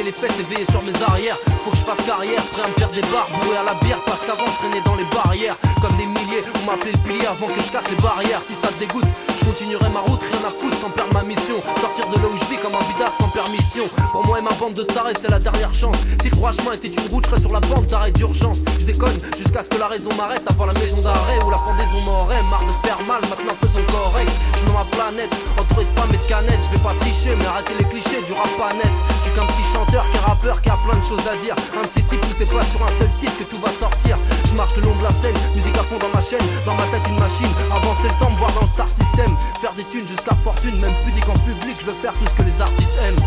les fesses et veiller sur mes arrières. Faut que je fasse carrière, prêt à me faire des barres, bourré à la bière. Parce qu'avant je traînais dans les barrières comme des milliers, on m'appelait le pilier avant que je casse les barrières. Si ça te dégoûte, je continuerai ma route, rien à foutre sans perdre ma mission. Sortir de là où je vis comme un bidard sans permission. Pour moi et ma bande de tarés c'est la dernière chance. Si le droit chemin était une route, je serais sur la bande d'arrêt d'urgence. Je déconne jusqu'à ce que la raison m'arrête avant la maison d'arrêt où la pendaison m'aurait. Marre de faire mal, maintenant faisons correct. Je suis dans ma planète, entouré de femmes et de canettes. Je vais pas tricher mais arrêter les clichés du rap pas net. Je suis qu'un petit chanteur qui est rappeur qui a plein de choses à dire. Un de ces types où c'est pas sur un seul titre que tout va sortir. Je marche le long de la scène, musique à fond dans ma chaîne. Dans ma tête une machine, avancer le temps, me voir dans le star system. Faire des thunes jusqu'à fortune, même pudique en public. Je veux faire tout ce que les artistes aiment.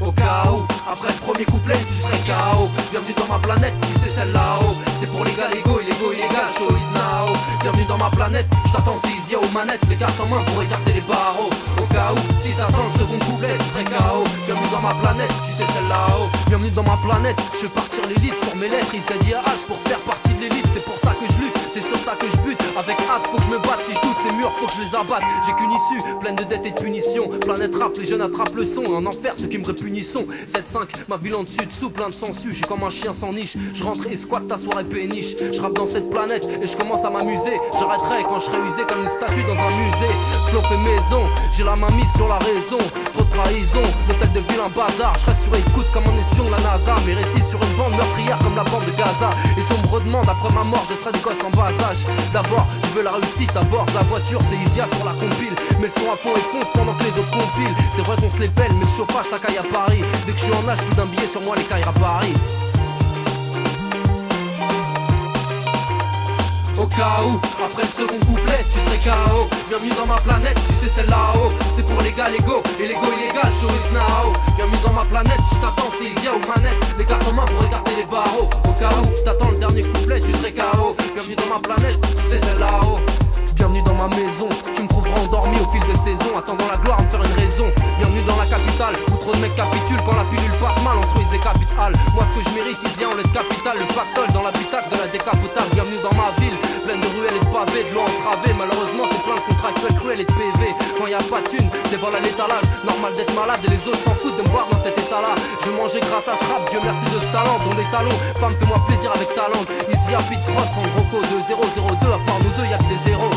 Au cas où, après le premier couplet, tu serais KO. Bienvenue dans ma planète, tu sais celle là-haut. C'est pour les gars légaux, illégal, show is now. Bienvenue dans ma planète, je t'attends c'est easy aux manettes. Les cartes en main pour écarter les barreaux. Au cas où, si t'attends le second couplet, tu serais KO. Bienvenue dans ma planète, tu sais celle là-haut. Bienvenue dans ma planète, je vais partir l'élite sur mes lettres. Il s'est dit à H pour faire partie de l'élite. C'est pour ça que je lutte, c'est sur ça que je bute. Avec hâte, faut que je me batte, si je doute ces murs, faut que je les abatte. J'ai qu'une issue, pleine de dettes et de punitions. Planète rap, les jeunes attrapent le son. Et en enfer, ceux qui me répunissent. 7-5, ma ville en dessus dessous, plein de sangsues. Je suis comme un chien sans niche. Je rentre et squatte ta soirée péniche. Je rappe dans cette planète et je commence à m'amuser. J'arrêterai quand je serai usé comme une statue dans un musée. Flow fait maison, j'ai la main mise sur la raison. Trop de trahison, l'hôtel de ville un bazar. Je reste sur écoute comme un espion de la NASA. Mes récits sur une bande meurtrière comme la bande de Gaza. Et si on me redemande après ma mort, je serai des gosses en bas âge. D'abord, je veux la réussite à bord de la voiture, c'est Isia sur la compile. Mais le son à fond et fonce pendant que les autres compilent. C'est vrai qu'on se les pèle, mais le chauffage ça caille à Paris. Dès que je suis en âge, plus d'un billet sur moi, les cailles à Paris. Au cas où, après le second couplet, tu serais KO. Bienvenue dans ma planète, tu sais celle là-haut. C'est pour les gars légaux et l'ego illégal, show is now. Bienvenue dans ma planète, je t'attends, c'est easy aux manettes. Les cartes en main pour écarter les barreaux. Au cas où, si t'attends le dernier couplet, tu serais KO. Bienvenue dans ma planète, tu sais celle là-haut. Bienvenue dans ma maison, tu me trouveras endormi au fil des saisons. Attendant la gloire, me faire une raison. Bienvenue dans la capitale, où trop de mecs capitulent. Quand la pilule passe mal, on trouve les capitales. Moi ce que je mérite, ici en l'aide capitale. Le pactole dans l'habitacle de la décapotable. Bienvenue dans ma ville, pleine de ruelles et de pavés, de l'eau entravée. Malheureusement c'est plein de contractuels cruels et de PV. Quand y a pas de thune, c'est vol à l'étalage. Normal d'être malade et les autres s'en foutent de me voir dans cet état là. Je mangeais grâce à ce rap, Dieu merci de ce talent. Dont des talons, femme fais-moi plaisir avec ta langue. Ici à Pete Prod, sans Rocco de 002. À part nous deux y'a que des zéros.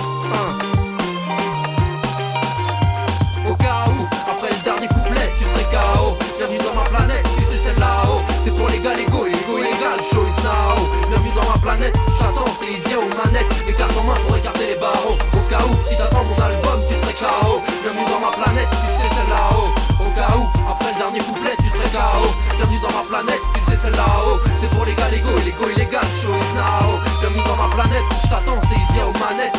Au cas où, après le dernier couplet, tu serais KO. Bienvenue dans ma planète, tu sais celle là-haut. C'est pour les gars légaux et l'ego illégal, show is now. Bienvenue dans ma planète, j'attends, c'est easy aux manettes. Les cartes en main pour écarter les barreaux. Au cas où, si t'attends mon album, tu serais KO. Bienvenue dans ma planète, tu sais celle là-haut. Au cas où, après le dernier couplet, tu serais KO. Bienvenue dans ma planète, tu sais celle là-haut. C'est pour les gars légaux et l'ego illégal, show is now. Bienvenue dans ma planète, j't'attends, c'est easy aux manettes.